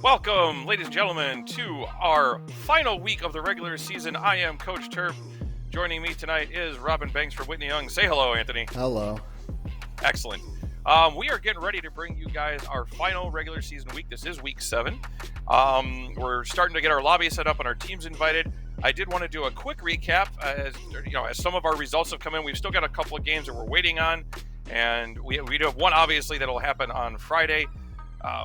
Welcome, ladies and gentlemen, to our final week of the regular season. I am Coach Turp. Joining me tonight is Robin Banks from Whitney Young. Say hello, Anthony. Hello. Excellent. We are getting ready to bring you guys our final regular season week. This is week 7. We're starting to get our lobby set up and our teams invited. I did want to do a quick recap as some of our results have come in. We've still got a couple of games that we're waiting on, and we do have one obviously that'll happen on Friday.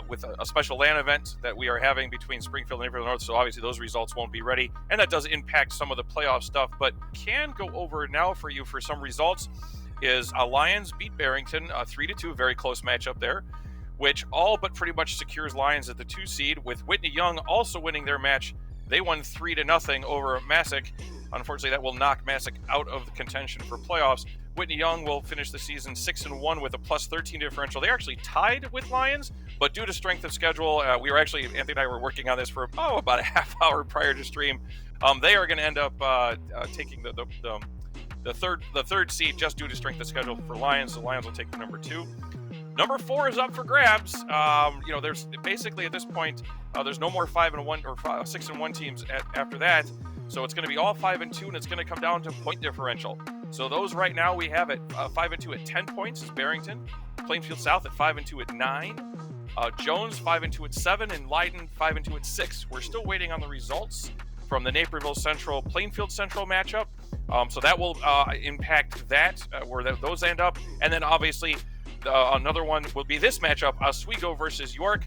With a special LAN event that we are having between Springfield and Naperville North, so obviously those results won't be ready, and that does impact some of the playoff stuff, but can go over now for you for some results is Lions beat Barrington 3-2, very close matchup there, which all but pretty much secures Lions at the 2 seed, with Whitney Young also winning their match. They won 3-0 over Massac. Unfortunately, that will knock Massac out of the contention for playoffs. Whitney Young will finish the season 6-1 with a plus 13 differential. They're actually tied with Lions, but due to strength of schedule, Anthony and I were working on this for about a half hour prior to stream. They are going to end up taking the third seed just due to strength of schedule for Lions. So Lions will take the number 2. Number 4 is up for grabs. There's basically at this point, there's no more 5-1 or 6-1 teams after that. So it's going to be all 5-2, and it's going to come down to point differential. So those right now we have at 5-2 at 10 points is Barrington, Plainfield South at 5-2 at 9, Jones 5-2 at 7, and Leiden 5-2 at 6. We're still waiting on the results from the Naperville Central Plainfield Central matchup. So that will impact that where those end up, and then obviously another one will be this matchup: Oswego versus York.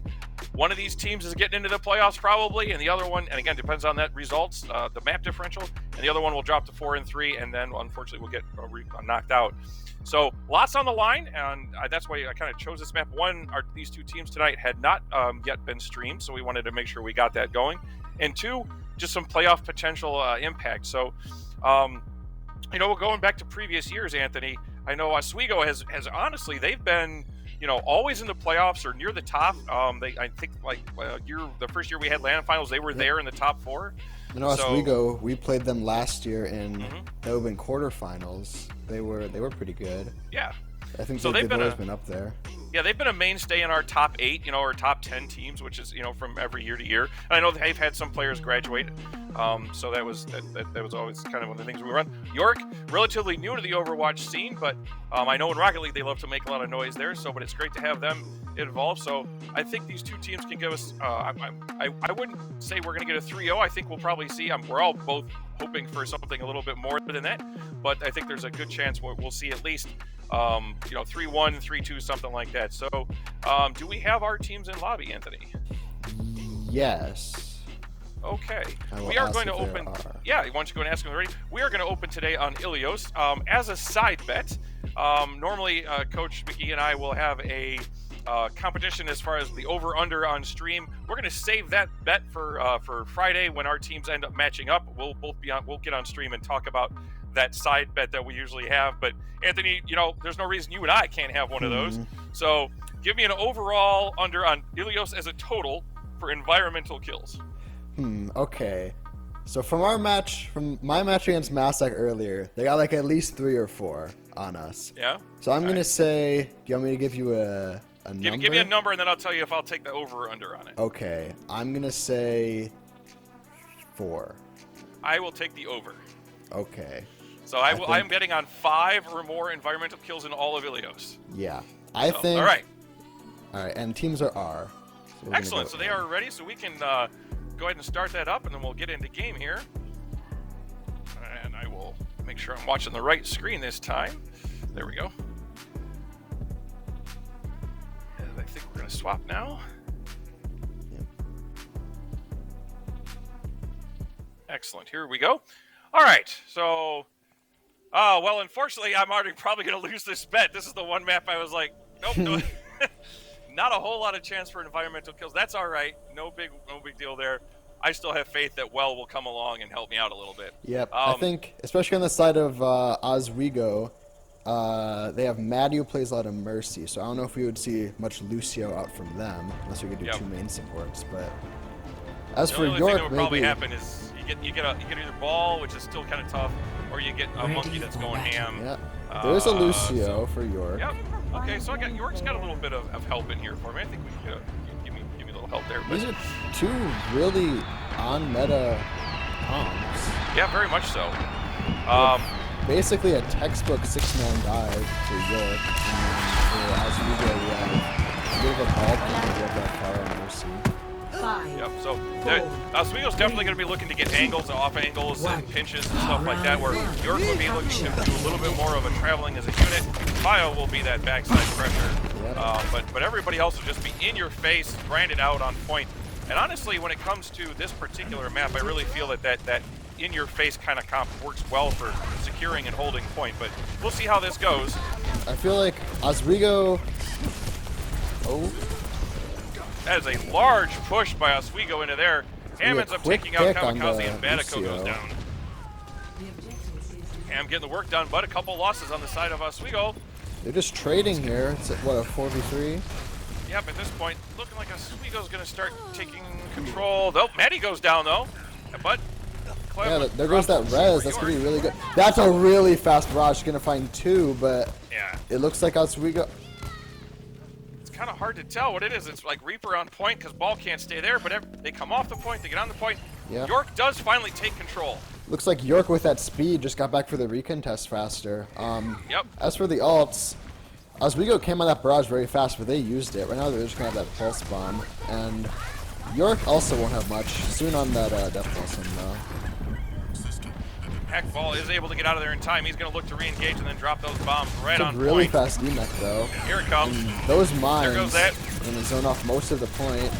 One of these teams is getting into the playoffs probably, and the other one, and again, depends on that results, the map differential, and the other one will drop to 4-3, and then unfortunately will get knocked out. So lots on the line, and that's why I kind of chose this map. One, these 2 teams tonight had not yet been streamed, so we wanted to make sure we got that going. And 2, just some playoff potential impact. So, going back to previous years, Anthony, I know Oswego has honestly, they've been always in the playoffs or near the top. I think the first year we had LAN finals, they were there in the top 4. Oswego, we played them last year in the Open quarterfinals. They were pretty good. Yeah. I think so. They've always been up there. Yeah, they've been a mainstay in our top 8, or top 10 teams, which is, from every year to year. And I know they've had some players graduate, so that was always kind of one of the things we run. York, relatively new to the Overwatch scene, but I know in Rocket League they love to make a lot of noise there. But it's great to have them involved. So I think these 2 teams can give us. I wouldn't say we're going to get a 3-0. I think we'll probably see. We're all both hoping for something a little bit more than that, but I think there's a good chance we'll see at least 3-1, 3-2, something like that. So, do we have our teams in lobby, Anthony? Yes. Okay. We are going to open. Yeah, why don't you go and ask them already? We are going to open today on Ilios. As a side bet, normally Coach McGee and I will have a competition as far as the over/under on stream. We're going to save that bet for Friday when our teams end up matching up. We'll get on stream and talk about that side bet that we usually have. But Anthony, there's no reason you and I can't have one of those. So give me an overall under on Ilios as a total for environmental kills. Okay. So from my match against Massac earlier, they got at least 3 or 4 on us. Yeah. So I'm gonna say, do you want me to give you a number? Give me a number, and then I'll tell you if I'll take the over or under on it. Okay. I'm gonna say 4. I will take the over. Okay. So I'm betting on 5 or more environmental kills in all of Ilios. Yeah. I think. All right. And teams are R. So excellent. So they are ready. So we can go ahead and start that up, and then we'll get into game here. And I will make sure I'm watching the right screen this time. There we go. And I think we're going to swap now. Yep. Excellent. Here we go. All right. So, well, unfortunately, I'm already probably going to lose this bet. This is the one map I was like, nope, no. Not a whole lot of chance for environmental kills. That's all right. No big deal there. I still have faith that Well will come along and help me out a little bit. Yep. I think, especially on the side of Oswego, they have Maddie who plays a lot of Mercy. So I don't know if we would see much Lucio out from them, unless we could do 2 main supports. But as for York, York, thing that would probably happen is you get either Ball, which is still kind of tough, or you get a Monkey that's going ham. Yeah. There's a Lucio for York. Yep. Okay, so York's got a little bit of help in here for me. I think we can give me a little little help there. But these are two really on-meta comps. yeah, very much so. Basically a textbook 6-man dive for York, and then for Oswego we have a bit of a ball plant with that fire on Mercy. Yep, so Oswego's definitely going to be looking to get angles, off angles, and pinches and stuff like that, where York will be looking to do a little bit more of a traveling as a unit. Bio will be that backside pressure, Yep. but everybody else will just be in your face, grinded out on point. And honestly, when it comes to this particular map, I really feel that in-your-face kind of comp works well for securing and holding point, but we'll see how this goes. I feel like Oswego... Oh. That is a large push by Oswego into there. Ham ends up taking out Kamikaze and Batico goes down. Ham getting the work done, but a couple losses on the side of Oswego. They're just trading here. It's what, a 4v3? Yep, at this point, looking like Oswego's going to start taking control. Though Maddie goes down, though. But yeah, there goes that res. That's going to be really good. That's a really fast barrage. Going to find two, but yeah, it looks like Oswego... Kind of hard to tell what it is. It's like Reaper on point because ball can't stay there, but they come off the point, they get on the point. Yeah. York does finally take control. Looks like York with that speed just got back for the recontest faster. Yep. As for the alts, Oswego came on that barrage very fast, but they used it. Right now they're just going to have that pulse bomb. And York also won't have much. Soon on that Death Blossom, though. Hackball is able to get out of there in time. He's going to look to re-engage and then drop those bombs right on really point. Fast E-mech, though. Here it comes. And those mines, there goes that. And they zone off most of the point.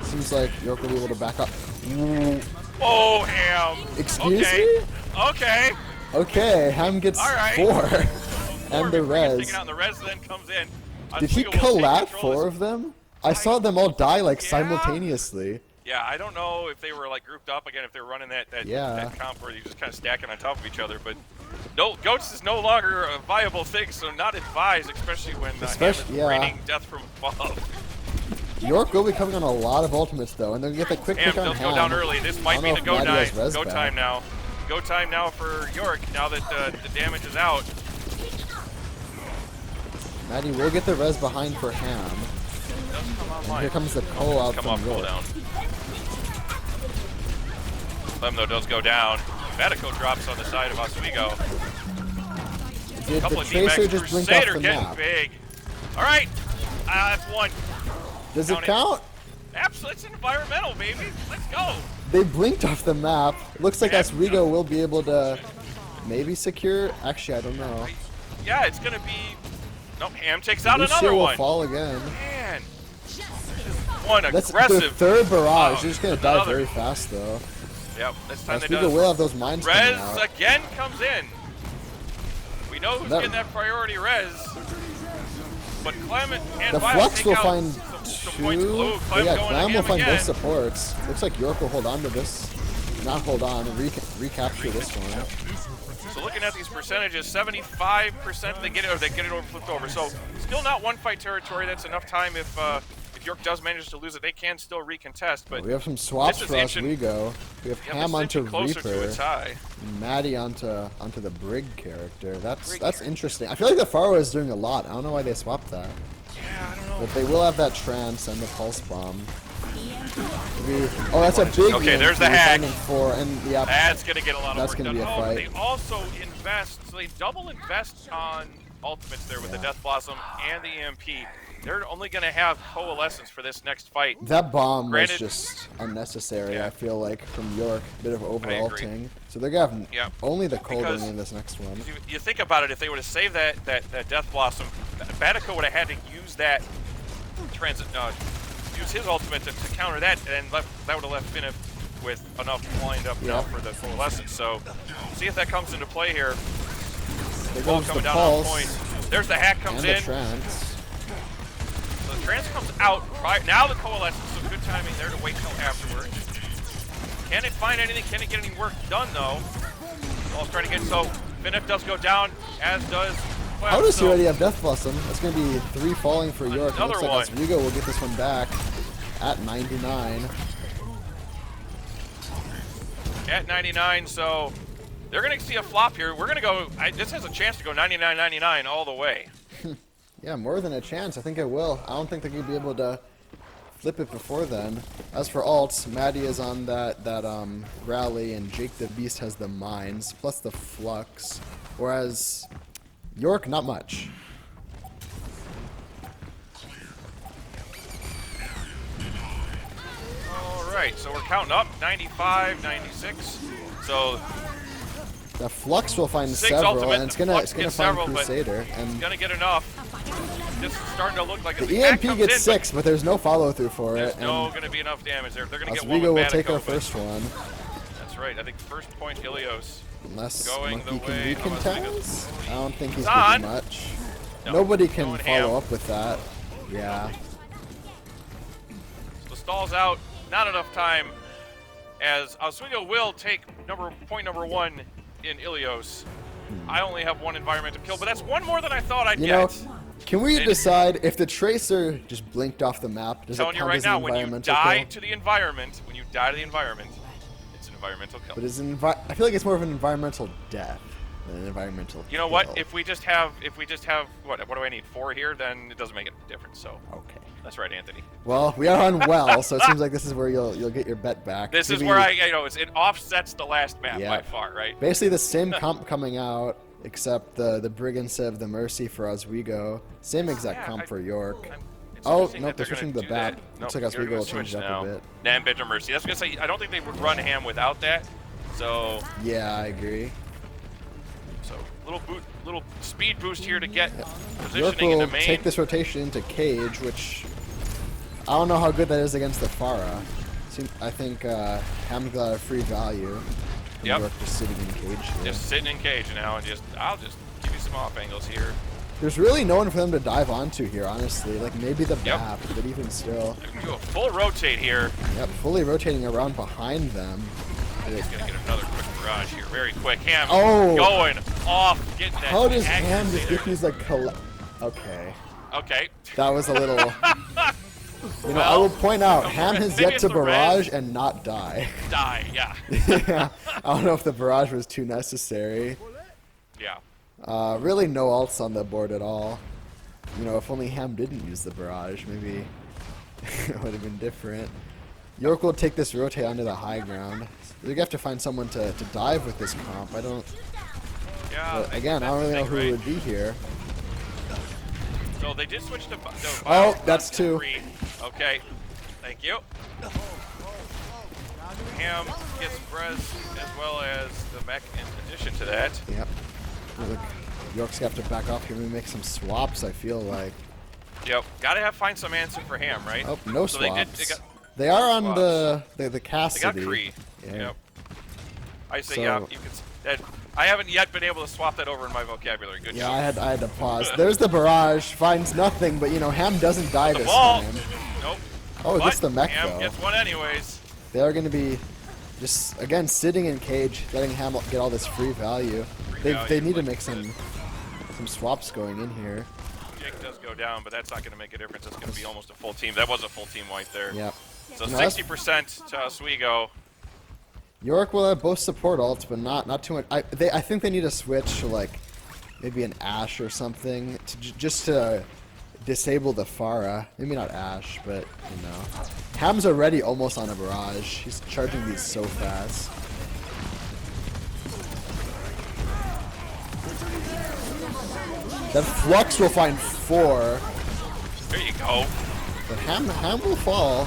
Seems like York will be able to back up. Oh, Ham. Excuse me? me? Okay. Okay, Ham gets 4. And the res. Taking out the res then comes in. Did he collab 4 of them? I saw them all die like simultaneously. Yeah, I don't know if they were like grouped up again, if they were running that comp where you just kind of stacking on top of each other. But no, Goats is no longer a viable thing, so not advised, especially when Ham is raining death from above. York will be coming on a lot of ultimates though, and they'll get the quick pick on Ham. Go down early. This might be the go time now. Go time now for York. Now that the damage is out. Maddie will get the res behind for Ham. And here comes the Cole out from York. Clem, though, does go down. Batico drops on the side of Oswego. Did the Tracer just blink off the map? Big. All right, that's one. Does it count? Absolutely, it's environmental, baby. Let's go. They blinked off the map. Looks like Oswego will be able to maybe secure. Actually, I don't know. Yeah, it's gonna be. Nope, Ham takes out Lucio another will one. Fall again. Man, one That's aggressive. the third barrage. They're just gonna die very fast though. Yep, this time they do. Will have those mines coming out. Res again comes in. We know who's getting that priority res. But Clement and the Bio Flux take will out find some 2. points. Ooh, Yeah, Clem will find again. both supports. Looks like York will hold on to this. Not hold on, and recapture this one. So looking at these percentages, 75% they get it over flipped over. So still not one fight territory. That's enough time if York does manage to lose it, they can still recontest. But we have some swaps for Oswego. We have Ham onto Reaper, Maddie onto the Brig character. That's interesting. I feel like the Faro is doing a lot. I don't know why they swapped that. Yeah, I don't know. But they will have that trance and the pulse bomb. Oh, that's a big. Okay, there's the hack. That's gonna get a lot of work done. Be a fight. They also invest, so they double invest on ultimates there with the Death Blossom and the EMP. They're only going to have coalescence for this next fight. That bomb was just unnecessary, I feel like, from York. A bit of over-ulting. So they're going to have only the cold in this next one. You think about it, if they would have saved that Death Blossom, Batico would have had to use that transit, use his ultimate to counter that, and that would have left Finif with enough lined up now for the coalescence. So see if that comes into play here. Ball coming down on point. There's the hack comes in. So the trance comes out. Now the coalescence, so good timing there to wait till afterwards. Can it find anything? Can it get any work done though? Ball's trying to get so Finif does go down, as does. How does he already have Death Blossom? That's going to be 3 falling for York. Another It looks like Oswego will get this one back at 99. At 99, so they're going to see a flop here. We're going to go. This has a chance to go 99-99 all the way. Yeah, more than a chance. I think it will. I don't think they're going to be able to flip it before then. As for alts, Maddie is on that rally, and Jake the Beast has the mines plus the flux, whereas York not much. All right, so we're counting up 95, 96. So the flux will find Sig's several, ultimate, and it's gonna find several, Crusader, it's and gonna get enough. This is starting to look like the EMP gets 6, but there's no follow through for there's it. no gonna be enough damage there. They're gonna get one Oswego with will take our Manico, first one. That's right. I think first point Ilios. Unless Going Monkey the can way of recontest? I don't think he's on. gonna do much. No, Nobody can going follow ham. up with that. Yeah. So the stall's out. Not enough time. As Oswego will take point number 1 in Ilios. I only have 1 environmental kill, but that's 1 more than I thought I'd You get. know, can we decide if the tracer just blinked off the map? Does it Telling you count right as now, an when you environmental die kill? to the environment, it's an environmental kill. But is I feel like it's more of an environmental death than an environmental. You know kill. what? If we just have what do I need 4 here? Then it doesn't make a difference. So Okay. that's right, Anthony. Well, we are on well, so it seems like this is where you'll get your bet back. This is Maybe- where it offsets the last map Yeah. by far, right? Basically the same comp coming out, except the Brigand of the Mercy for Oswego. Same exact Yeah, comp for York. It's Oh, interesting no, that they're gonna switching the do bat. that. Looks Nope, like they're Oswego gonna will switch change it up now. a bit. Nam Bitter Mercy. That's gonna say I don't think they would run ham without that. So Yeah, I agree. little speed boost here to get York positioning in will the main. take this rotation into Cage, which I don't know how good that is against the Pharah. I think Ham got a free value from Yep. York just sitting in Cage here. Just sitting in cage now, and I'll just give you some off angles here. There's really no one for them to dive onto here, honestly. Like maybe the Yep. BAP, but even still. I can do a full rotate here. Yep, fully rotating around behind them. He's gonna get another quick barrage here, very quick. Ham Oh. going off, getting that. How does accuracy Ham just there. get these like Okay. Okay. That was a little. You know, I Well, will point out, Ham has maybe yet it's to the barrage res. and not die. Die, yeah. Yeah, I don't know if the barrage was too necessary. Yeah. Really no alts on the board at all. You know, if only Ham didn't use the barrage, maybe it would have been different. York will take this rotate onto the high ground. You're gonna have to find someone to dive with this comp. I don't. Yeah. But again, I don't really know who right. would be here. So they did switch to. Oh, that's 2. Okay. Thank you. Ham gets Brez as well as the mech in addition to that. Yep. Look, York's gonna have to back off here. Maybe make some swaps. I feel like. Yep. Gotta find some answer for Ham, right? Oh, no So swaps. They are on the They Cassidy. got Kree. Yeah. Yep. I say So- yeah. You can. I haven't yet been able to swap that over in my vocabulary. Good Yeah, job. I had to pause. There's the barrage. Finds nothing, but you know, Ham doesn't die The this ball. time. Nope. Oh, But that's the mech Ham though. gets one anyways. They are going to be just again sitting in Cage, letting Ham get all this free value. They value, need to like make some swaps going in here. Jake does go down, but that's not going to make a difference. That's going to be almost a full team. That was a full team wipe there. Yep. So No, that's- 60% to Oswego. York will have both support ults, but not too much. I think they need to switch to like maybe an Ashe or something to just to disable the Pharah. Maybe not Ashe, but you know, Ham's already almost on a barrage. He's charging these so fast. That Flux will find 4, There you go. but Ham will fall.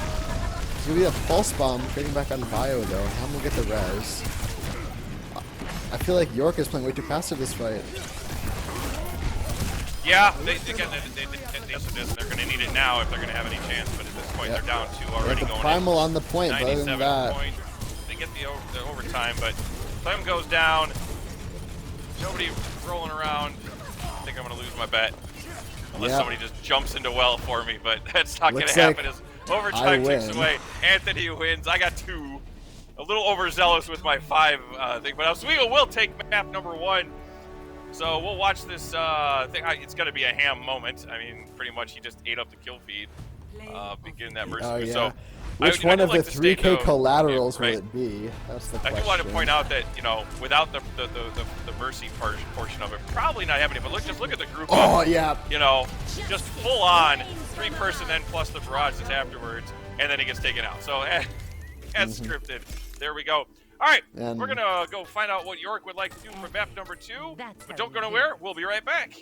It's gonna be a pulse bomb getting back on bio though. Ham will get the res. I feel like York is playing way too passive this fight. Yeah, they also just, they're going to need it now if they're going to have any chance, but at this point Yep. they're down 2 They already have the going primal in. on the point, but other 97 than that, point. They get the overtime, but Clem goes down. Nobody rolling around. I think I'm going to lose my bet. Unless Yeah. somebody just jumps into well for me, but that's not going Looks to happen like as overtime takes win. away. Anthony wins. I got 2. A little overzealous with my 5 thing, but Oswego will take map number 1. So we'll watch this thing. It's going to be a Ham moment. I mean, pretty much he just ate up the kill feed, beginning that versus. oh yeah. So Which one of the 3K collaterals will it be? That's the question. I do want to point out that, without the Mercy portion of it, probably not happening. But just look at the group. Oh, yeah. Just full on 3-person then plus the barrages afterwards, and then he gets taken out. So as scripted. There we go. All right, we're going to go find out what York would like to do for map number 2. But don't go nowhere. We'll be right back.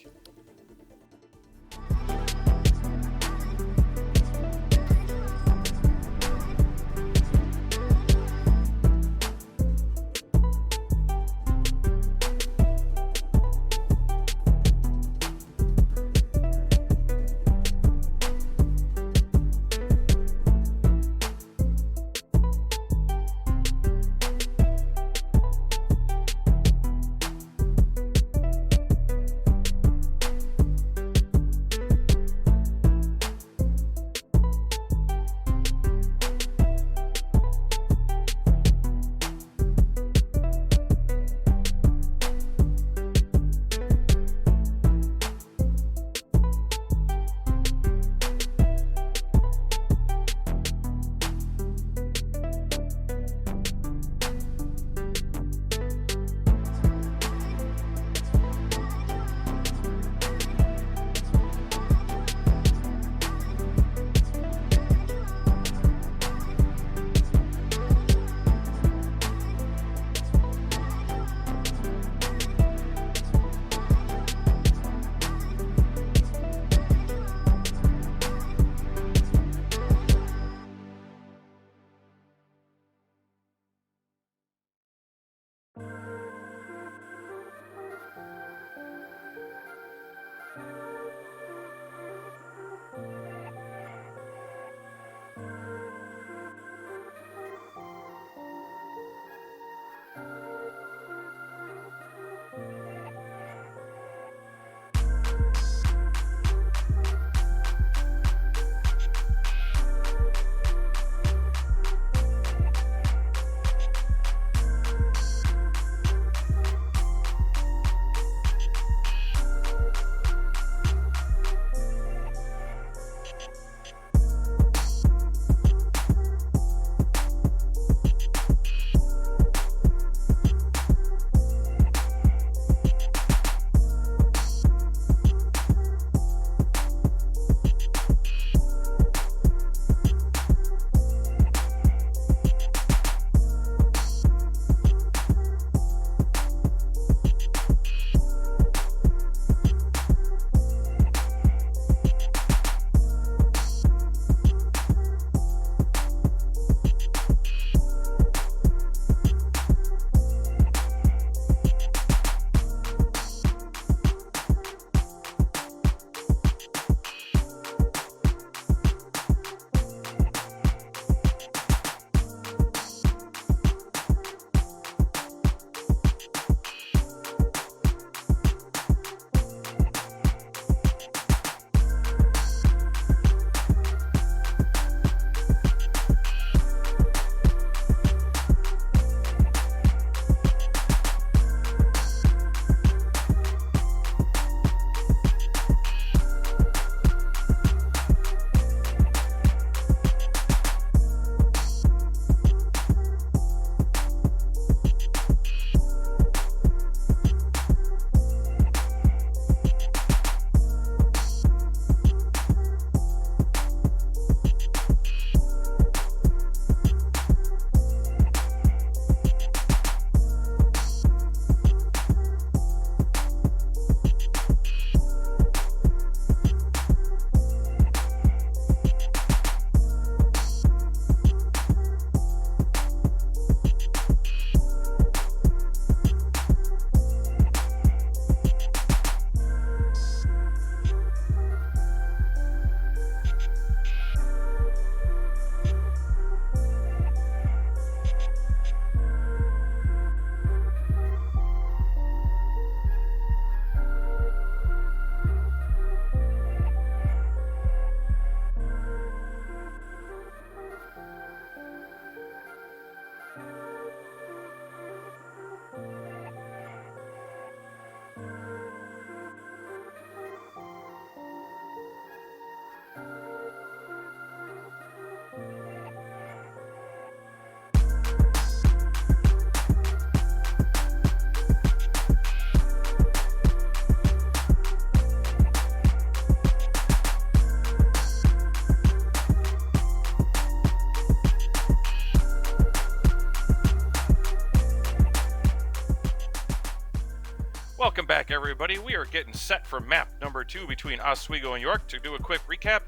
Welcome back, everybody. We are getting set for map number 2 between Oswego and York. To do a quick recap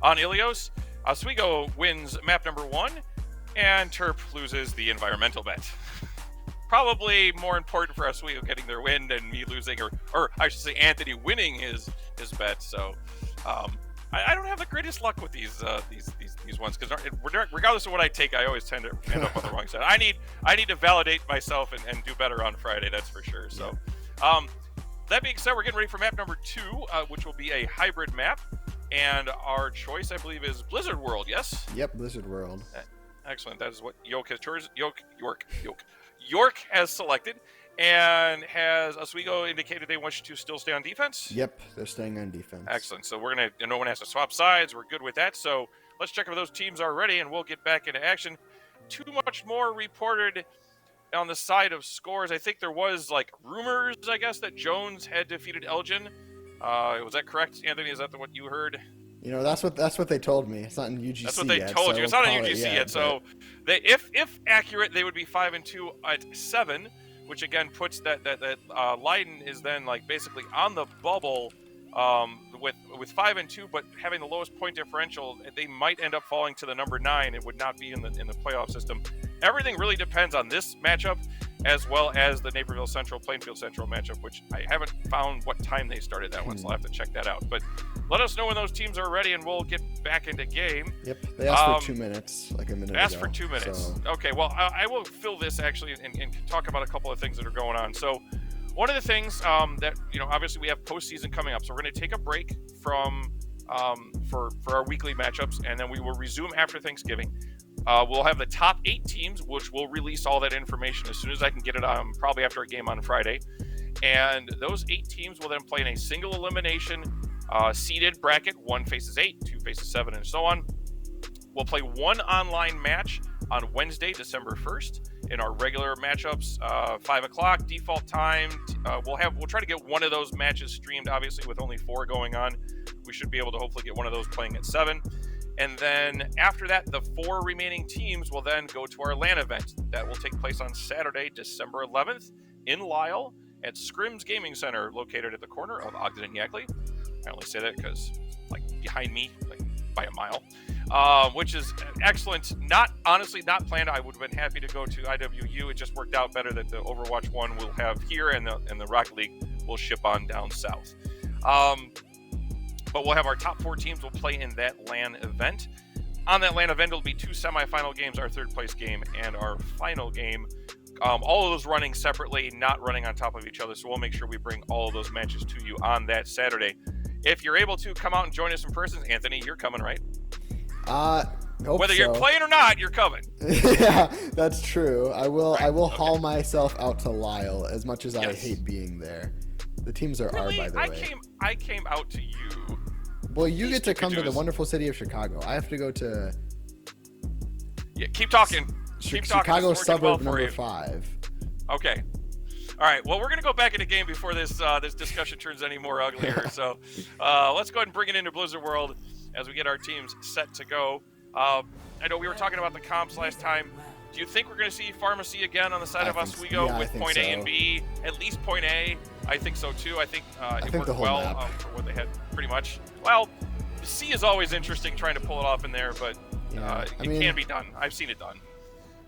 on Ilios, Oswego wins map number 1, and Terp loses the environmental bet. Probably more important for Oswego getting their win than me losing, or I should say Anthony winning his bet. So I don't have the greatest luck with these ones, because regardless of what I take, I always tend to end up on the wrong side. I need to validate myself and do better on Friday. That's for sure. So. That being said, we're getting ready for map number 2, which will be a hybrid map, and our choice, I believe, is Blizzard World. Yes. Yep, Blizzard World. Excellent. That is what York has selected, and has Oswego indicated they want you to still stay on defense. Yep, they're staying on defense. Excellent. So no one has to swap sides. We're good with that. So let's check if those teams are ready, and we'll get back into action. Too much more reported on the side of scores. I think there was rumors, I guess, that Jones had defeated Elgin. Was that correct, Anthony? Is that what you heard? You know, that's what they told me. It's not in UGC. That's what they told you. It's not in UGC yet. So they, if accurate, they would be 5-2 at 7, which again puts that Leiden is then basically on the bubble with 5-2, but having the lowest point differential. They might end up falling to the number 9. It would not be in the playoff system. Everything really depends on this matchup, as well as the Naperville Central, Plainfield Central matchup, which I haven't found what time they started that one, so I'll have to check that out. But let us know when those teams are ready, and we'll get back into game. Yep, they asked for 2 minutes, a minute ago. Asked for 2 minutes. So. Okay, well, I will fill this, actually, and talk about a couple of things that are going on. So one of the things that, obviously we have postseason coming up, so we're going to take a break from for our weekly matchups, and then we will resume after Thanksgiving. We'll have the top 8 teams, which will release all that information as soon as I can get it on, probably after a game on Friday. And those 8 teams will then play in a single elimination seeded bracket. 1 faces 8, 2 faces 7, and so on. We'll play 1 online match on Wednesday, December 1st, in our regular matchups, 5 o'clock default time. We'll try to get one of those matches streamed, obviously, with only 4 going on. We should be able to hopefully get one of those playing at 7. And then after that, the 4 remaining teams will then go to our LAN event. That will take place on Saturday, December 11th in Lisle at Scrims Gaming Center, located at the corner of Ogden and Yackley. I only say that because, behind me, by a mile, which is excellent. Honestly, not planned. I would have been happy to go to IWU. It just worked out better that the Overwatch 1 we'll have here, and the Rocket League will ship on down south. But we'll have our top 4 teams will play in that LAN event. On that LAN event, it'll be 2 semifinal games, our 3rd place game, and our final game. All of those running separately, not running on top of each other. So we'll make sure we bring all of those matches to you on that Saturday. If you're able to come out and join us in person, Anthony, you're coming, right? Whether you're playing or not, you're coming. Yeah, that's true. I will. Right. I will haul myself out to Lisle, as much as I hate being there. The teams are really? by the way. I came out to you. Well, you get to come to the wonderful city of Chicago. I have to go to. Yeah, keep talking. Chicago suburb number 5. Okay. All right. Well, we're gonna go back into game before this discussion turns any more uglier. So, let's go ahead and bring it into Blizzard World as we get our teams set to go. I know we were talking about the comps last time. Do you think we're going to see Pharmacy again on the side of Oswego with point A and B? At least point A. I think so too. I think it worked well for what they had pretty much. Well, C is always interesting trying to pull it off in there, but it can be done. I've seen it done.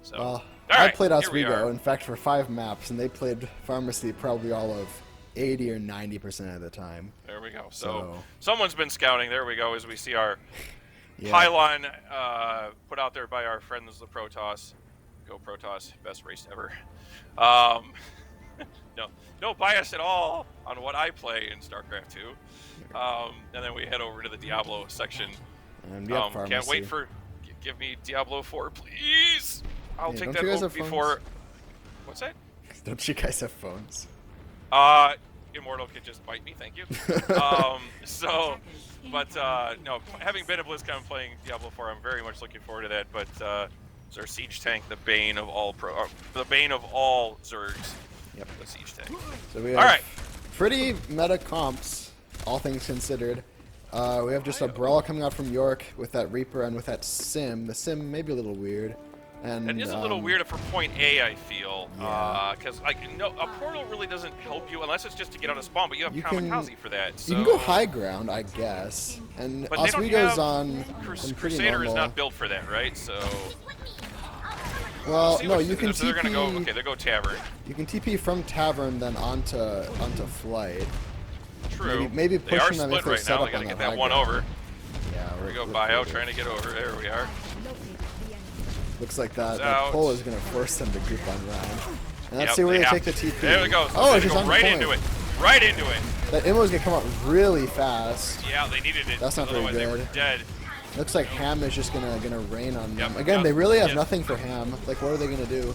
So, I played Oswego, in fact, for 5 maps, and they played Pharmacy probably all of 80 or 90% of the time. There we go. So someone's been scouting. There we go, as we see our pylon put out there by our friends, the Protoss. Go Protoss, best race ever. No bias at all on what I play in StarCraft 2. And then we head over to the Diablo section. Can't wait for... Give me Diablo 4, please! I'll take that hope before... What's that? Don't you guys have phones? Immortal could just bite me, thank you. No, having been at BlizzCon playing Diablo 4, I'm very much looking forward to that, but it's our siege tank, the bane of all Zergs. Yep. The siege tank. So we have pretty meta comps, all things considered. We have just a Brawl coming out from York with that Reaper and with that Sim. The Sim may be a little weird. And it is a little weird for point A, I feel, because a portal really doesn't help you unless it's just to get on a spawn. But you have Kamikaze for that. So. You can go high ground, I guess. And Oswego's on Crusader is not built for that, right? So. Well, no, you can TP. So they're gonna go. Okay, they go Tavern. You can TP from Tavern then onto Flight. True. Maybe pushing them if they're right set now. up They gotta on get the that one ground. over. Yeah, Here we go, Bio trying to get over. There we are. Looks like that pull is going to force them to group on Ryan. And let's see where they take the TP. There we go. Oh, it's just on right into it. Right into it. That immo is going to come out really fast. Yeah, they needed it. That's not very good. They were dead. Looks like Ham is just gonna rain on them. Yep, Again, they really have nothing for Ham. Like, what are they gonna do?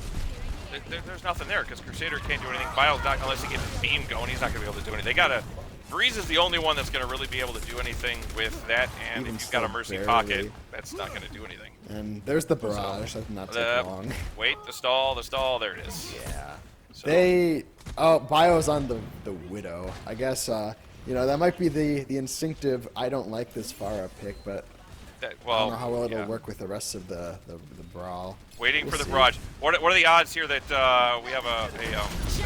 There's nothing there because Crusader can't do anything. Bio's not, unless he gets his beam going, he's not gonna be able to do anything. They gotta. Breeze is the only one that's gonna really be able to do anything with that, and if you've got a Mercy pocket, that's not gonna do anything. And there's the barrage. That did not take long. Wait, the stall. There it is. Yeah. So. Bio's on the Widow. I guess you know, that might be the instinctive. I don't like this Pharah pick, but. I don't know how well it'll work with the rest of the brawl. Waiting for the barrage. What are the odds here that we have a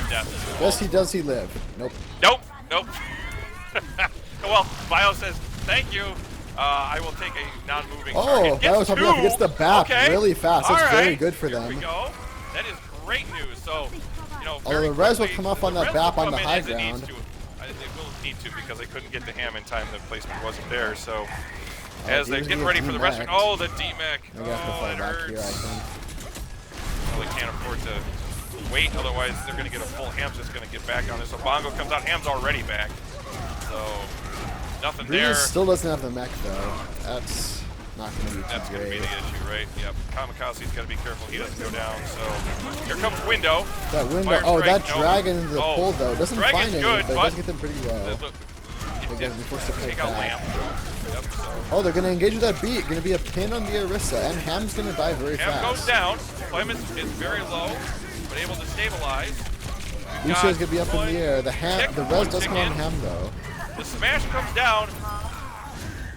death? Does he live? Nope. Nope. Well, Bio says thank you. I will take a non-moving target. Bio's helping out. He gets the BAP really fast. That's very good for them. Here we go. That is great news. So, you know, the res will come off on that BAP on the high ground. They will need to because they couldn't get the Ham in time. The placement wasn't there. So. As they're getting ready for the rest. Oh, the DMAC. Oh, it hurts. Here, I think. Well, they can't afford to wait, otherwise they're going to get a full. Ham's just going to get back on this. So Bongo comes out. Ham's already back. So nothing there. Breeze still doesn't have the mech, though. That's not going to be That's going to be the issue, right? Yep. Kamikaze's got to be careful he doesn't go down. So here comes Window. That Window. That Dragon into the pull, though. Doesn't find any, but it does get them pretty well. They're forced to pick back. Yep, so. Oh, they're going to engage with that beat. Going to be a pin on the Orisa, and Ham's going to die very fast. Ham goes down. Deployment is very low, but able to stabilize. Lucio's going to be up in the air. The res does come on Ham, though. The smash comes down.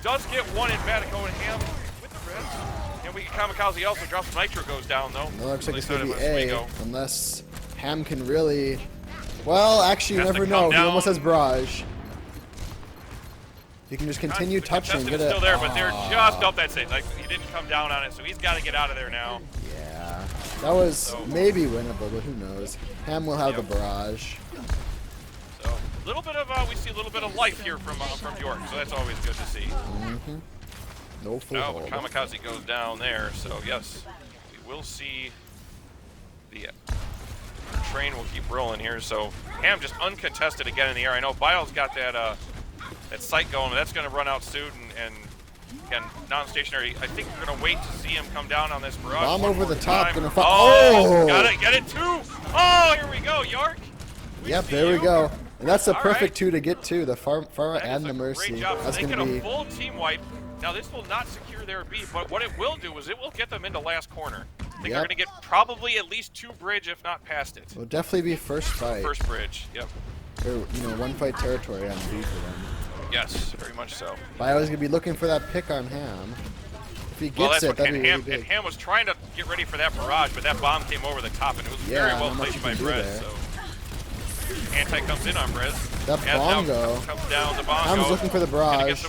Does get one in Vatico, and Ham with the res. And we get Kamikaze also drops. Nitro goes down, though. It looks like it's going to be A, unless Ham can really... Well, actually, you never know. He almost has Barrage. You can just continue touching. Still there, but they're just up. That's it. Like, he didn't come down on it, so he's got to get out of there now. Yeah, that was maybe winnable, but who knows? Ham will have the barrage. So a little bit of we see a little bit of life here from York, so that's always good to see. No foothold. But Kamikaze goes down there, so yes, we will see the train will keep rolling here. So Ham just uncontested again in the air. I know Bio's got that sight going, but that's going to run out soon, and again, non-stationary. I think we're going to wait to see him come down on this barrage. Bomb over the top, going to fall. Oh! Got it, get it too! Oh, here we go, York! Yep, there we go. And that's the perfect two to get to, the Pharah and the Mercy. Great job. That's they going get to be a full team wipe. Now, this will not secure their B, but what it will do is it will get them into last corner. I think they're going to get probably at least 2 bridge, if not past it. Will definitely be first fight. First bridge, yep. Or, you know, 1 fight territory on B for them. Yes, very much so. Bio's going to be looking for that pick on Ham. If he gets that'd be really big. And Ham was trying to get ready for that barrage, but that bomb came over the top, and it was very well placed by Brez. So. Anti comes in on Brez. That Bongo. Comes down the Bongo. Ham's looking for the barrage.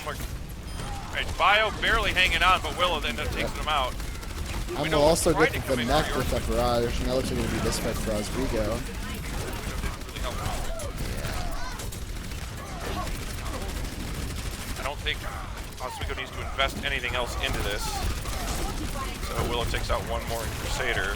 Right, Bio barely hanging on, but Willow ends up taking him out. Ham will also get the neck with that barrage, and that looks like it's going to be this fight for Oswego. I don't think Oswego needs to invest anything else into this. So Willow takes out one more Crusader.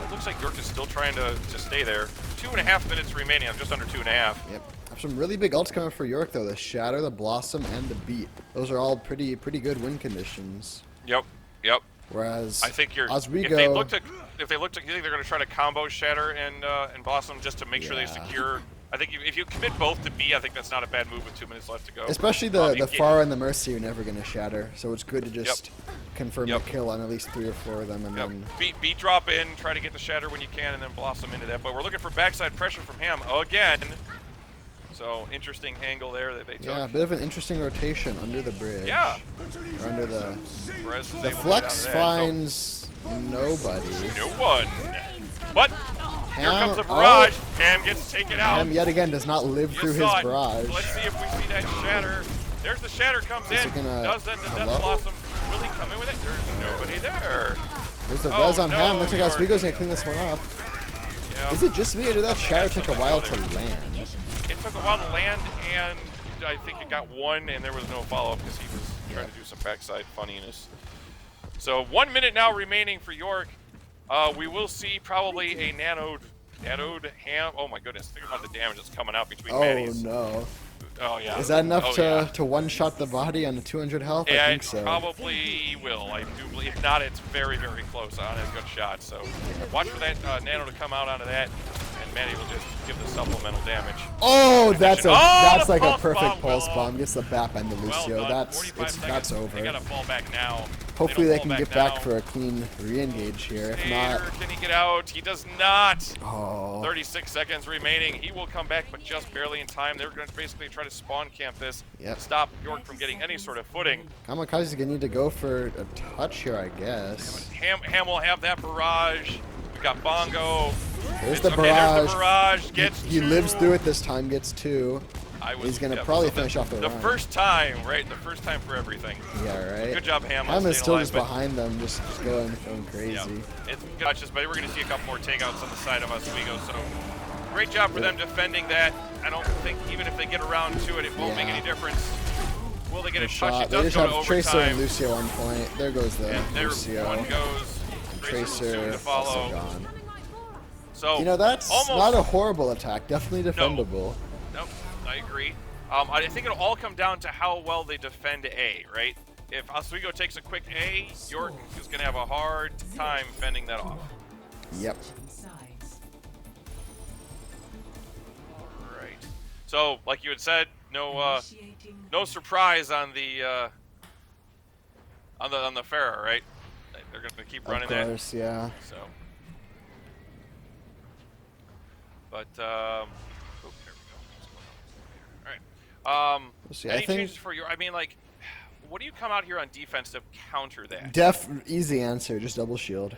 It looks like York is still trying to stay there. 2.5 minutes remaining. I'm just under 2.5. Yep. Some really big ults coming for York though. The Shatter, the Blossom, and the Beat. Those are all pretty good win conditions. Yep. Whereas I think Oswego, if they look to, you think they're going to try to combo Shatter and Blossom just to make sure they secure. I think if you commit both to B, I think that's not a bad move with 2 minutes left to go. Especially the Pharah and the Mercy are never going to shatter, so it's good to just confirm a kill on at least 3 or 4 of them, and then B drop in, try to get the Shatter when you can, and then Blossom into that. But we're looking for backside pressure from Ham again. So interesting angle there that they took. Yeah, a bit of an interesting rotation under the bridge. Yeah. Or under the Brez flex finds Nobody. No one. But here comes a barrage. Ham gets taken out. Ham yet again does not live through his barrage. Let's see if we see that shatter. There's the shatter comes in. Does then the Death Blossom really come in with it? There's nobody there. There's the res on Ham. Looks like Oswego's gonna clean this one up. Yep. Is it just me or did that shatter take a while to land? It took a while to land, and I think it got one, and there was no follow-up because he was trying to do some backside funniness. So 1 minute now remaining for York. We will see probably a nanoed Ham. Oh my goodness! Think about the damage that's coming out between Maddie's. Oh no. Oh yeah. Is that enough to one-shot the body on the 200 health? Yeah, I think so. Probably will. I do believe. If not, it's very, very close on a good shot. So watch for that nano to come out onto that, and Maddie will just give the supplemental damage. Oh, that's like a perfect bomb, pulse bomb. Gets the BAP and the Lucio. Well That's over. They gotta fall back now. Hopefully they can get back for a clean re-engage here. If not, can he get out? He does not. Oh. 36 seconds remaining. He will come back, but just barely in time. They're going to basically try to spawn camp this, stop York from getting any sort of footing. Kamikaze's gonna need to go for a touch here, I guess. Ham will have that barrage. We got Bongo. There's the There's barrage. the barrage. Gets he two. lives through it this time. Gets two. He's gonna probably finish off the run. The first time, right? The first time for everything. Yeah, right. Good job, Ham. Ham is still just behind them, just going crazy. Yeah. It's gotcha, but we're gonna see a couple more takeouts on the side of Oswego. So great job for them defending that. I don't think even if they get around to it, it won't make any difference. Will they get a touch? It They does just go to have Tracer and overtime. Lucio on point. There goes the And there Lucio. one goes. Tracer to follow. also gone. So that's almost not a horrible attack. Definitely defendable. Nope, I agree. I think it'll all come down to how well they defend A, right? If Oswego takes a quick A, York is going to have a hard time fending that off. Yep. Right. So, like you had said, no surprise on the Pharah, right? They're going to keep running that. Of course, yeah. So, but oh, there we go. All right. Any changes for your? I mean, like, what do you come out here on defense to counter that? Easy answer. Just double shield.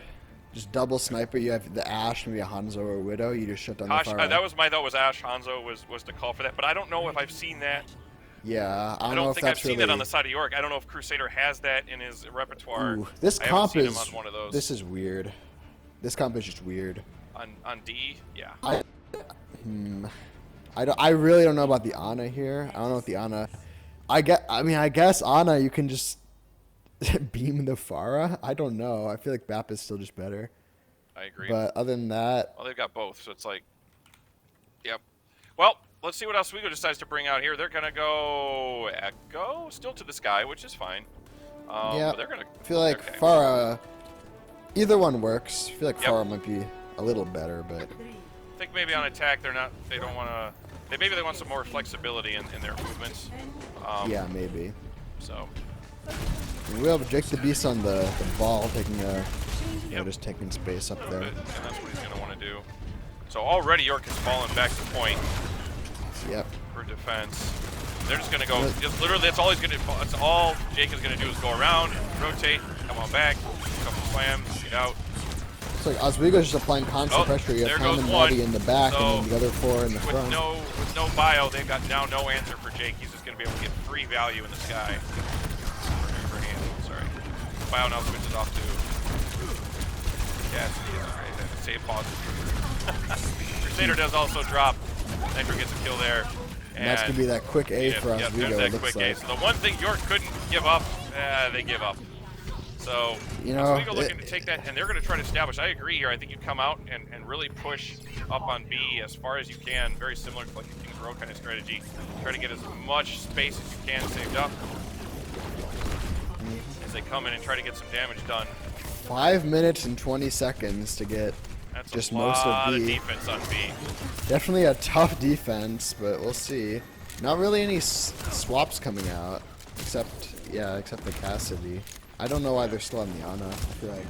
Just double sniper. You have the Ashe, maybe a Hanzo or a Widow. You just shut down the fire. That was my thought. Was Ashe Hanzo was the call for that, but I don't know if I've seen that. Yeah, I don't think I've seen that on the side of York. I don't know if Crusader has that in his repertoire. Ooh, this comp is on one of those. This is weird. This comp is just weird. On D, yeah. I really don't know about the Ana here. I don't know what the Ana. I guess Ana you can just beam the Pharah. I don't know. I feel like BAP is still just better. I agree. But other than that, well, they've got both, so it's like, yep. Well, let's see what Oswego decides to bring out here. They're gonna go Echo, still to the sky, which is fine. Yeah. But they're gonna. I feel like Pharah. Either one works. I feel like Pharah might be a little better, but. I think maybe on attack they're not. They don't want to. Maybe they want some more flexibility in their movements. Yeah, maybe. So. We have Jake the Beast on the ball, taking just taking space up there. And that's what he's going to want to do. So already York has fallen back to point. Yep. For defense. They're just going to go. Just literally, that's all he's going to. That's all Jake is going to do is go around, rotate, come on back, couple slams, get out. It's like Oswego's just applying constant pressure. You have Ham and Maddie in the back, and then the other four in the front. With no bio, they've got now no answer for Jake. He's just going to be able to get free value in the sky. For Ham, sorry. Bio now switches off to save pause. Crusader does also drop. Nitro gets a kill there. And that's going to be that quick A for Oswego. There's that quick A. So the one thing York couldn't give up, they give up. So, Oswego looking to take that, and they're going to try to establish. I agree here. I think you come out and really push up on B as far as you can. Very similar to like a King's Row kind of strategy. Try to get as much space as you can saved up as they come in and try to get some damage done. 5 minutes and 20 seconds to get just most of B. Defense on B. Definitely a tough defense, but we'll see. Not really any swaps coming out, except the Cassidy. I don't know why they're still on the Ana. I feel like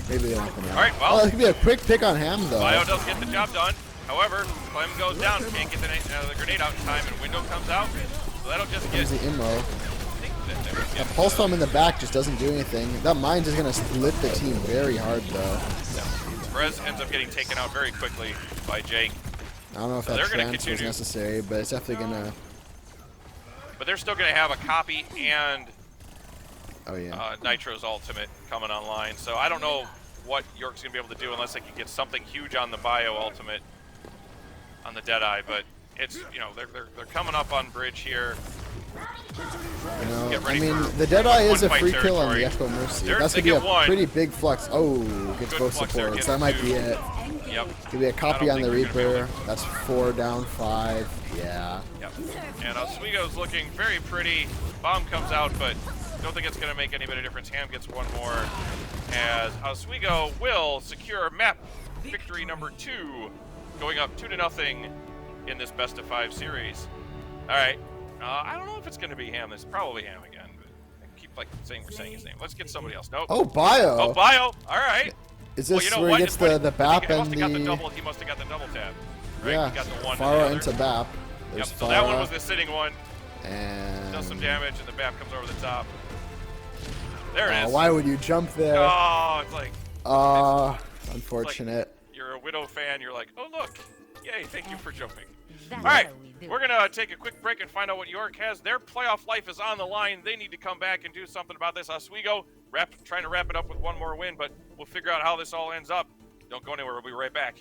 maybe they don't come out. All right, well, it could be a quick pick on Ham though. Bio does get the job done. However, Clem goes down, can't get the grenade out in time, and Window comes out. So that'll just get. The immo. I think A pulse bomb in the back just doesn't do anything. That mine is going to split the team very hard, though. Rez ends up getting taken out very quickly by Jake. I don't know if that transfer is necessary, but it's definitely going to... But they're still going to have a copy and Nitro's ultimate coming online. So I don't know what York's going to be able to do unless they can get something huge on the bio ultimate on the Deadeye. But it's, you know, they're coming up on bridge here. You know, I mean, the Deadeye is a free kill on the Echo Mercy. That's going to be a pretty big flex. Oh, gets both supports. That might be it. Yep. Could be a copy on the Reaper. That's 4 down 5. Yeah. Yep. And Oswego's looking very pretty. Bomb comes out, but don't think it's going to make any bit of difference. Ham gets one more as Oswego will secure map victory number 2, going up 2-0 in this best of 5 series. All right. I don't know if it's going to be Ham. It's probably Ham again. But I keep saying we're saying his name. Let's get somebody else. Nope. Oh, Bio. Oh, Bio. All right. Is this where he gets the BAP and the... He must have got the double tap. Right? Yeah. He got the one Farah into BAP. Yep. So that one was the sitting one. And... does some damage, and the BAP comes over the top. There it is. Why would you jump there? Oh, it's like... unfortunate. Like you're a Widow fan. You're like, oh, look. Yay, thank you for jumping. All right, we're going to take a quick break and find out what York has. Their playoff life is on the line. They need to come back and do something about this. Oswego trying to wrap it up with one more win, but we'll figure out how this all ends up. Don't go anywhere. We'll be right back.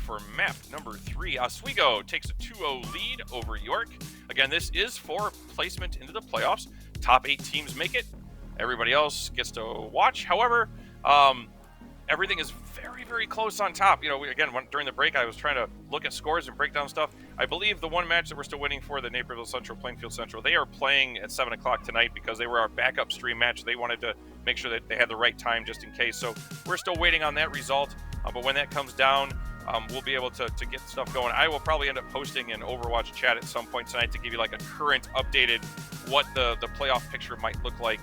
for map number 3. Oswego takes a 2-0 lead over York. Again, this is for placement into the playoffs. Top 8 teams make it. Everybody else gets to watch. However, everything is very, very close on top. You know, during the break, I was trying to look at scores and break down stuff. I believe the one match that we're still waiting for, the Naperville Central, Plainfield Central, they are playing at 7 o'clock tonight because they were our backup stream match. They wanted to make sure that they had the right time just in case. So we're still waiting on that result. But when that comes down, we'll be able to get stuff going. I will probably end up posting an Overwatch chat at some point tonight to give you like a current updated what the playoff picture might look like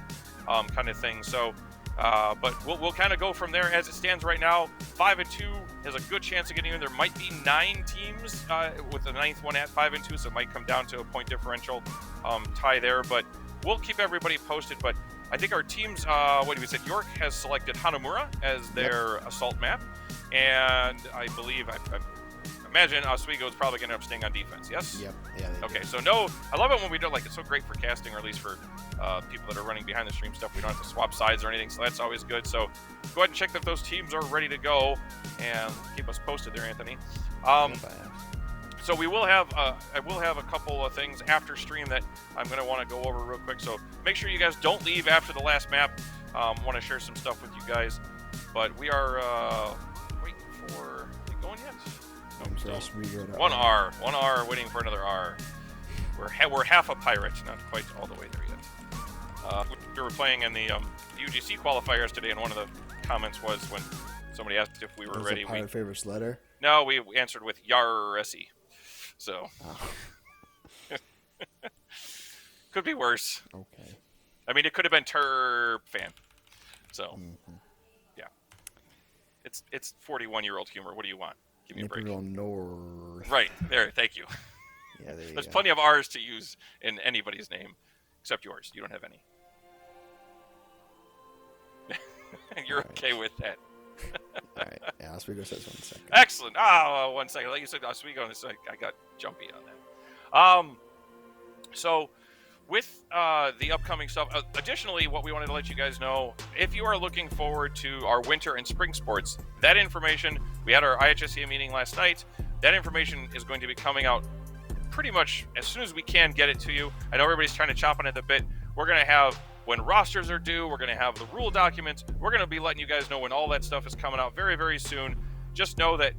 kind of thing. So, but we'll kind of go from there. As it stands right now, 5-2 has a good chance of getting in. There might be 9 teams with the 9th one at 5-2, so it might come down to a point differential tie there. But we'll keep everybody posted. But I think our teams, what did we say? York has selected Hanamura as their assault map. And I believe, I imagine Oswego is probably going to end up staying on defense, yes? Yep. Yeah. Okay, so no, I love it when we do, like, it's so great for casting, or at least for people that are running behind the stream stuff. We don't have to swap sides or anything, so that's always good. So go ahead and check that those teams are ready to go, and keep us posted there, Anthony. So we will have, I will have a couple of things after stream that I'm going to want to go over real quick. So make sure you guys don't leave after the last map. Want to share some stuff with you guys, but we are waiting for. Are they going yet? No, one R, waiting for another R. We're half a pirate, not quite all the way there yet. We were playing in the UGC qualifiers today, and one of the comments was when somebody asked if we were ready. Was pirate favorites letter? No, we answered with Yarresi. So could be worse. Okay. I mean, it could have been Turp fan. So yeah, it's 41-year-old humor. What do you want? Give me a break. North. Right there. Thank you. Yeah, There's plenty of R's to use in anybody's name, except yours. You don't have any. You're right. Okay with that. All right. Yeah, Oswego says 1 second. Excellent. 1 second. Like you said, Oswego, and I got jumpy on that. So with the upcoming stuff, additionally, what we wanted to let you guys know, if you are looking forward to our winter and spring sports, that information, we had our IHSEA meeting last night. That information is going to be coming out pretty much as soon as we can get it to you. I know everybody's trying to chop on it a bit. We're going to have when rosters are due. We're going to have the rule documents. We're going to be letting you guys know when all that stuff is coming out very, very soon. Just know that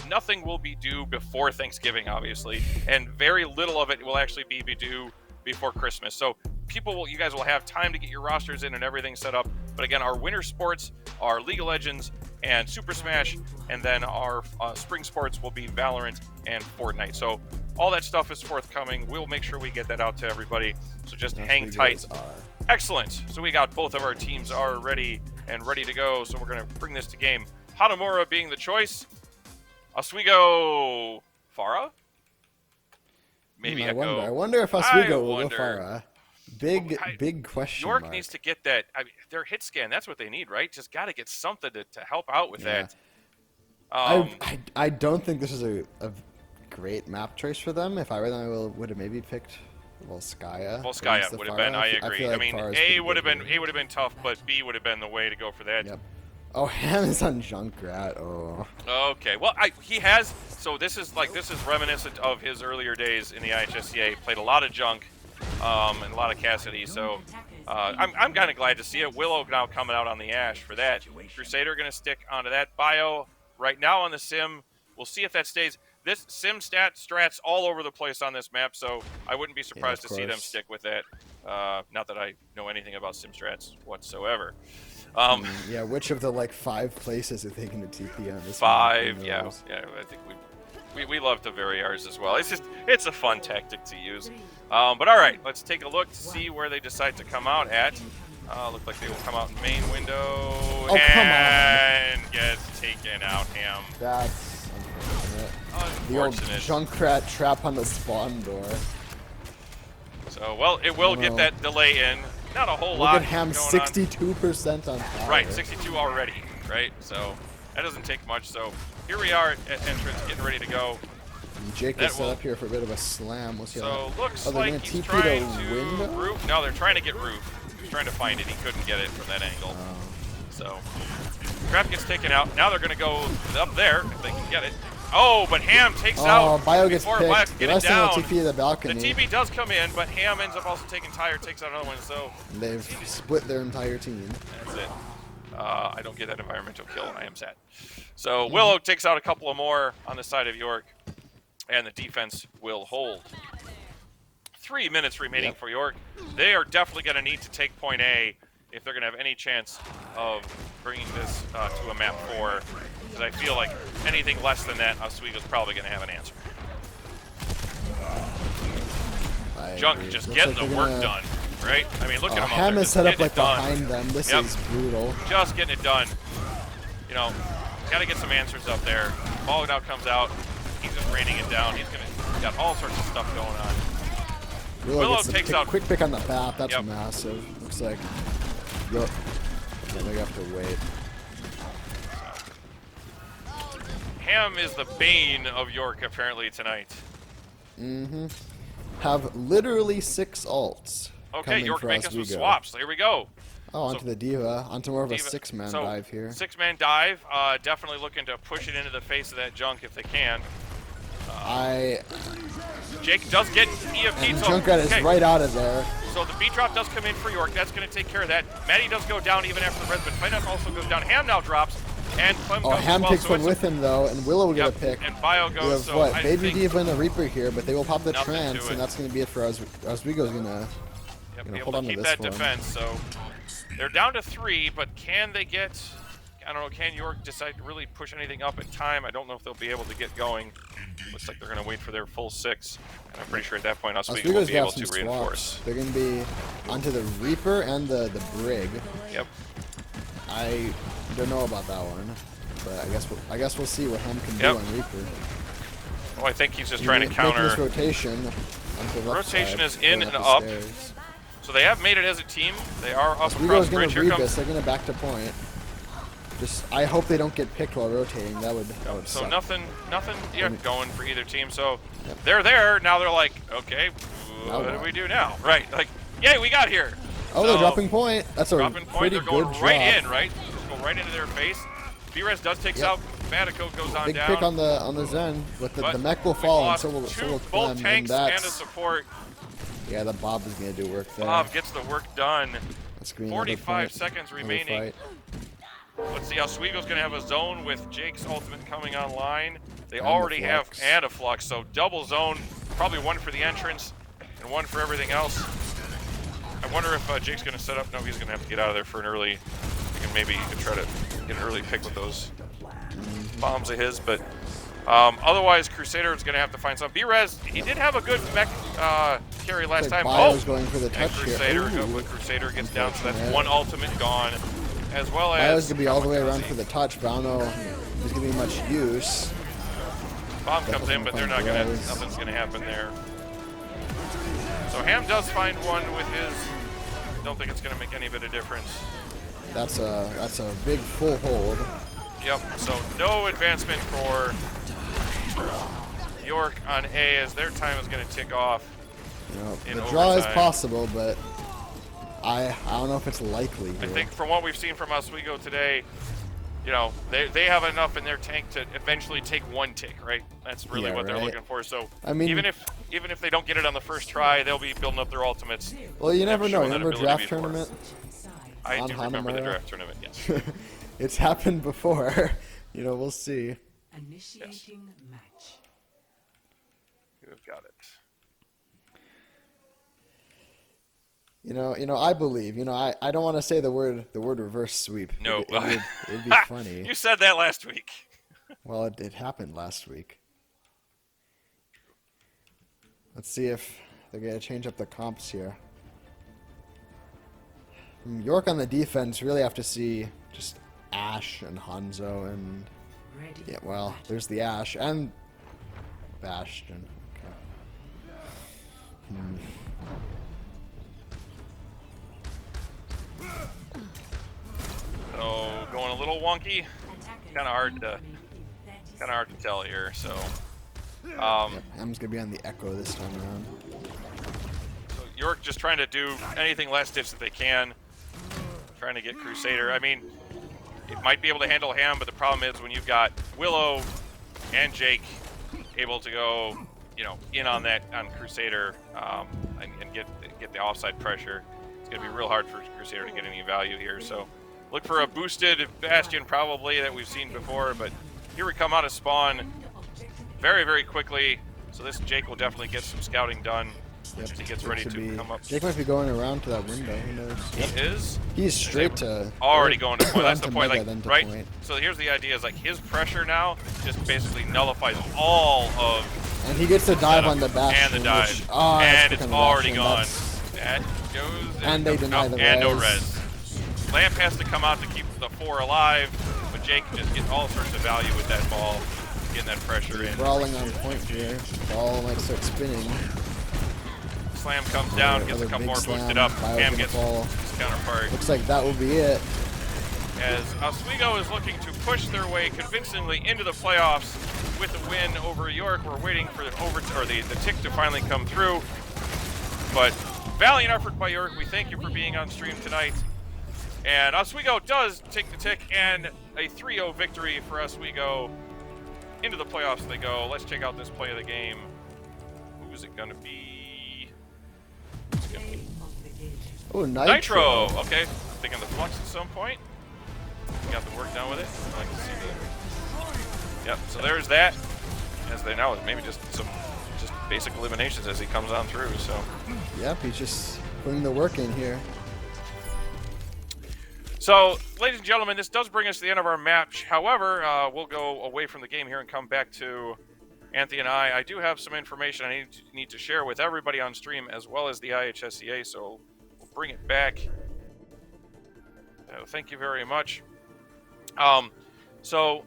nothing will be due before Thanksgiving, obviously, and very little of it will actually be due before Christmas. So you guys will have time to get your rosters in and everything set up. But again, our winter sports are League of Legends and Super Smash, and then our spring sports will be Valorant and Fortnite. So all that stuff is forthcoming. We'll make sure we get that out to everybody. So just hang tight. Excellent. So we got both of our teams are ready to go. So we're going to bring this to game. Hanamura being the choice. Oswego Farah? Maybe I wonder if Oswego will go Farah. Big question York mark. needs to get that. I mean, their hit scan, that's what they need, right? Just got to get something to help out with that. I don't think this is a great map choice for them. If I were them, I would have maybe picked Volskaya. Volskaya would have been. I agree. I mean, A would have been tough, but B would have been the way to go for that. Yep. Oh, Ham is on Junkrat. Oh. Okay. Well, he has. So this is reminiscent of his earlier days in the IHSEA. Played a lot of Junk, and a lot of Cassidy. So I'm kind of glad to see it. Willow now coming out on the Ash for that. Crusader going to stick onto that bio right now on the sim. We'll see if that stays. This sim strats all over the place on this map, so I wouldn't be surprised to see them stick with that. Not that I know anything about sim strats whatsoever. Yeah, which of the 5 places are they going to TP on this? 5, yeah. I think we love to vary ours as well. It's a fun tactic to use. But all right, let's take a look to see where they decide to come out at. Look like they will come out in main window and get taken out. Ham. That's unfortunate. The old Unfortunate. Junkrat trap on the spawn door. So, well, it will get that delay in. Not a whole lot. Look at Ham, 62% on power. Right, 62 already, right? So that doesn't take much. So here we are at entrance, getting ready to go. And Jake is set up here for a bit of a slam. We'll see so how looks they're like gonna he's TP trying to to window? roof. No, they're trying to get roof. He was trying to find it. He couldn't get it from that angle. So Trap gets taken out. Now they're going to go up there if they can get it. Oh, but Ham takes out Bio gets before picked. Bio The can get it rest of down. them will TP to the balcony. The TP does come in, but Ham ends up also taking Tire, takes out another one, so... They've split their entire team. That's it. I don't get that environmental kill, I am sad. So Willow takes out a couple of more on the side of York, and the defense will hold. 3 minutes remaining for York. They are definitely going to need to take point A if they're going to have any chance of bringing this to a map 4. Because I feel like anything less than that, Oswego's probably going to have an answer. Junk just getting the work done, right? I mean, look at him. Ham is set up like behind them. This is brutal. Just getting it done. You know, got to get some answers up there. Ball out comes out. He's just raining it down. He's got all sorts of stuff going on. Willow takes out. Quick pick on the path. That's massive. Looks like. Yep. Yeah, they have to wait. Ham is the bane of York apparently tonight. Mm-hmm. Have literally 6 ults. Okay, York making some swaps. Here we go. Oh, onto the Diva. Onto more of a 6-man dive here. 6-man dive. Definitely looking to push it into the face of that Junk if they can. Jake does get EFP. And Junkrat is right out of there. So the beat drop does come in for York. That's going to take care of that. Maddie does go down even after the res, but Finup also goes down. Ham now drops. And Clem goes Ham takes one with him though, and Willow will get a pick. And Bio goes. We have so what? Baby Diva and a Reaper here, but they will pop the trance, and that's going to be it for us. Oswego's going to hold on to this keep that defense. So they're down to 3, but can they get? I don't know. Can York decide to really push anything up in time? I don't know if they'll be able to get going. Looks like they're going to wait for their full 6. And I'm pretty sure at that point Oswego will be able to reinforce. They're going to be onto the Reaper and the Brig. Yep. I don't know about that one, but I guess we'll see what Ham can do on Reaper. Oh, I think he's just trying to counter. This rotation. Rotation is in and up. So they have made it as a team. They are up across the bridge. Here comes. They're going to back to point. I hope they don't get picked while rotating. That would so suck. nothing going for either team. So they're there. Now they're like, okay, what do we do now? Right, like, yay, we got here. Oh, so they're dropping point. That's a pretty they're going good right drop. in, right? Just go right into their face. B-Res does takes out. Fatico goes on Big down. Big pick on the Zen. But the mech will fall, and so will Clem. Both tanks and a support. Yeah, the Bob is going to do work there. Bob gets the work done. 45 seconds remaining. Let's see how Oswego's going to have a zone with Jake's ultimate coming online. They already have Adaflux, so double zone, probably one for the entrance and one for everything else. I wonder if Jake's going to set up. No, he's going to have to get out of there for an early. Maybe he can try to get an early pick with those bombs of his, but otherwise Crusader is going to have to find some. B-Res, he did have a good mech carry last time. Going for the touch Crusader, but Crusader gets down, so that's one ultimate gone. As well as Bio's gonna be all the way around for the touch, but I don't know if there's gonna be much use. Bomb comes in, but they're not gonna. Nothing's gonna happen there. So Ham does find one with his. Don't think it's gonna make any bit of difference. That's a big full hold. Yep. So no advancement for York on A as their time is gonna tick off. The draw is possible, but I don't know if it's likely here. I think from what we've seen from Oswego today, they have enough in their tank to eventually take one tick, right? That's really what they're looking for. So I mean, even if they don't get it on the first try, they'll be building up their ultimates. Well, you never know. Remember draft tournament? I do remember the draft tournament, yes. It's happened before. We'll see. Initiating match. You've got it. I believe. I don't want to say the word reverse sweep. No, it'd be funny. You said that last week. Well, it happened last week. Let's see if they're gonna change up the comps here. From York on the defense, really have to see just Ash and Hanzo and there's the Ash and Bastion. Okay. So going a little wonky, kind of hard to tell here. So Ham's gonna be on the Echo this time around. So York just trying to do anything last ditch that they can, trying to get Crusader. I mean, it might be able to handle Ham, but the problem is when you've got Willow and Jake able to go, in on that on Crusader and get the offside pressure. It's going to be real hard for Crusader to get any value here. So look for a boosted Bastion probably that we've seen before, but here we come out of spawn very, very quickly. So this Jake will definitely get some scouting done as he gets ready to come up. Jake might be going around to that window. Who knows? He is. He's straight to. Already going to point. That's the point. Right? Point. So here's the idea: is his pressure now just basically nullifies all of. And he gets to dive on the Bastion. And the dive. Which, and it's already gone. That goes. And they deny the res. And no res. Lamp has to come out to keep the 4 alive, but Jake just gets all sorts of value with that ball, getting that pressure in. Brawling on point here. Ball might start spinning. Slam comes down, gets a couple more boosted up. Cam gets his counterpart. Looks like that will be it. As Oswego is looking to push their way convincingly into the playoffs with a win over York. We're waiting for the tick to finally come through. But valiant effort by York. We thank you for being on stream tonight. And Oswego does take the tick, and a 3-0 victory for Oswego. Into the playoffs they go. Let's check out this play of the game. Who is it going to be? Oh, Nitro. Okay, thinking the flux at some point. Got the work done with it. I like to see that. Yep. So there's that. As they know, maybe just basic eliminations as he comes on through. So. Yep, he's just putting the work in here. So, ladies and gentlemen, this does bring us to the end of our match. However, we'll go away from the game here and come back to Anthony and I do have some information I need to share with everybody on stream as well as the IHSEA, so we'll bring it back. Thank you very much. So,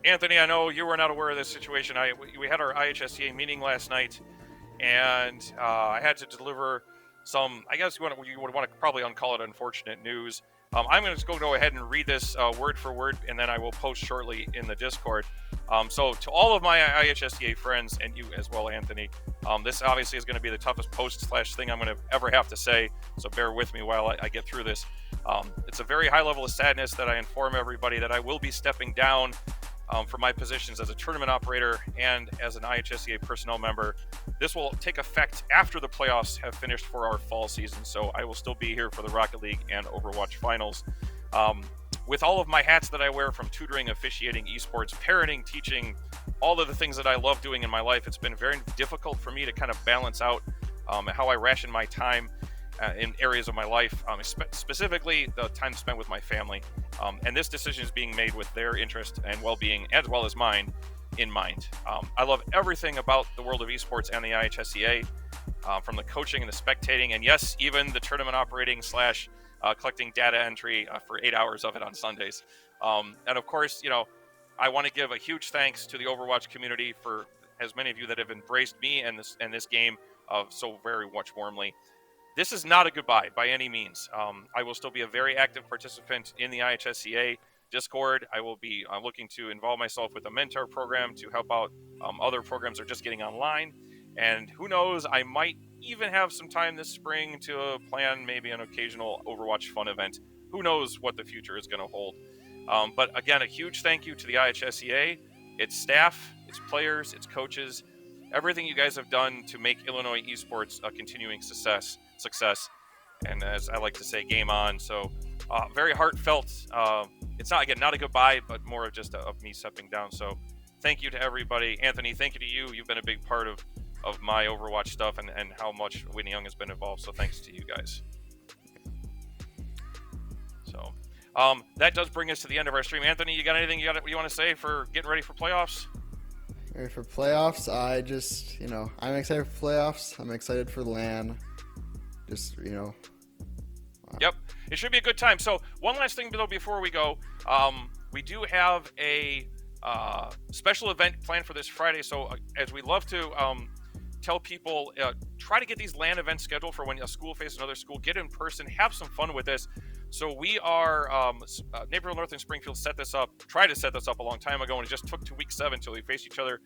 Anthony, I know you were not aware of this situation. We had our IHSEA meeting last night, and I had to deliver some, I guess you would want to probably uncall it unfortunate news. I'm going to go ahead and read this word for word, and then I will post shortly in the Discord. So to all of my IHSEA friends, and you as well, Anthony, this obviously is going to be the toughest post/thing I'm going to ever have to say, so bear with me while I get through this. It's a very high level of sadness that I inform everybody that I will be stepping down from my positions as a tournament operator and as an IHSEA personnel member. This will take effect after the playoffs have finished for our fall season, so I will still be here for the Rocket League and Overwatch finals. With all of my hats that I wear, from tutoring, officiating, esports, parenting, teaching, all of the things that I love doing in my life, it's been very difficult for me to kind of balance out how I ration my time in areas of my life, specifically the time spent with my family. And this decision is being made with their interest and well-being, as well as mine, in mind. I love everything about the world of esports and the IHSEA, from the coaching and the spectating, and yes, even the tournament operating / collecting data entry for 8 hours of it on Sundays. And of course, I want to give a huge thanks to the Overwatch community for as many of you that have embraced me and this game so very much warmly. This is not a goodbye by any means. I will still be a very active participant in the IHSEA Discord. I will be looking to involve myself with a mentor program to help out other programs that are just getting online. And who knows, I might even have some time this spring to plan maybe an occasional Overwatch fun event. Who knows what the future is going to hold. But again, a huge thank you to the IHSEA, its staff, its players, its coaches, everything you guys have done to make Illinois esports a continuing success. And as I like to say, game on. So very heartfelt. It's not a goodbye, but more of just of me stepping down. So thank you to everybody. Anthony, thank you to you. You've been a big part of my Overwatch stuff and how much Whitney Young has been involved. So thanks to you guys. So that does bring us to the end of our stream. Anthony, you got anything you want to say for getting ready for playoffs? Ready for playoffs? I'm excited for playoffs. I'm excited for LAN. Yep, it should be a good time. So one last thing though before we go, we do have a special event planned for this Friday. So as we love to tell people, try to get these LAN events scheduled for when a school faces another school. Get in person, have some fun with this. So we are, Naperville North and Springfield tried to set this up a long time ago, and it just took to week 7 until we faced each other.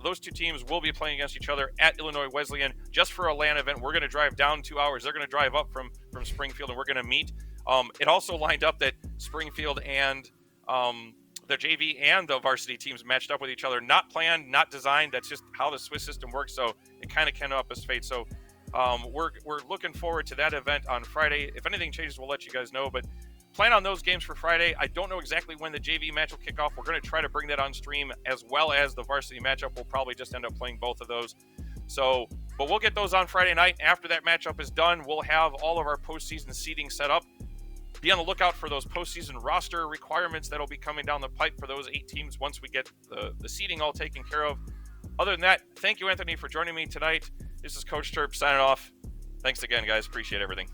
Those two teams will be playing against each other at Illinois Wesleyan just for a LAN event. We're going to drive down 2 hours. They're going to drive up from Springfield, and we're going to meet. It also lined up that Springfield and the JV and the varsity teams matched up with each other. Not planned, not designed. That's just how the Swiss system works. So it kind of came up as fate. So we're looking forward to that event on Friday. If anything changes, we'll let you guys know. But plan on those games for Friday. I don't know exactly when the JV match will kick off. We're going to try to bring that on stream as well as the varsity matchup. We'll probably just end up playing both of those. So, but we'll get those on Friday night. After that matchup is done, we'll have all of our postseason seeding set up. Be on the lookout for those postseason roster requirements that'll be coming down the pipe for those 8 teams once we get the seeding all taken care of. Other than that, thank you, Anthony, for joining me tonight. This is Coach Terp signing off. Thanks again, guys. Appreciate everything.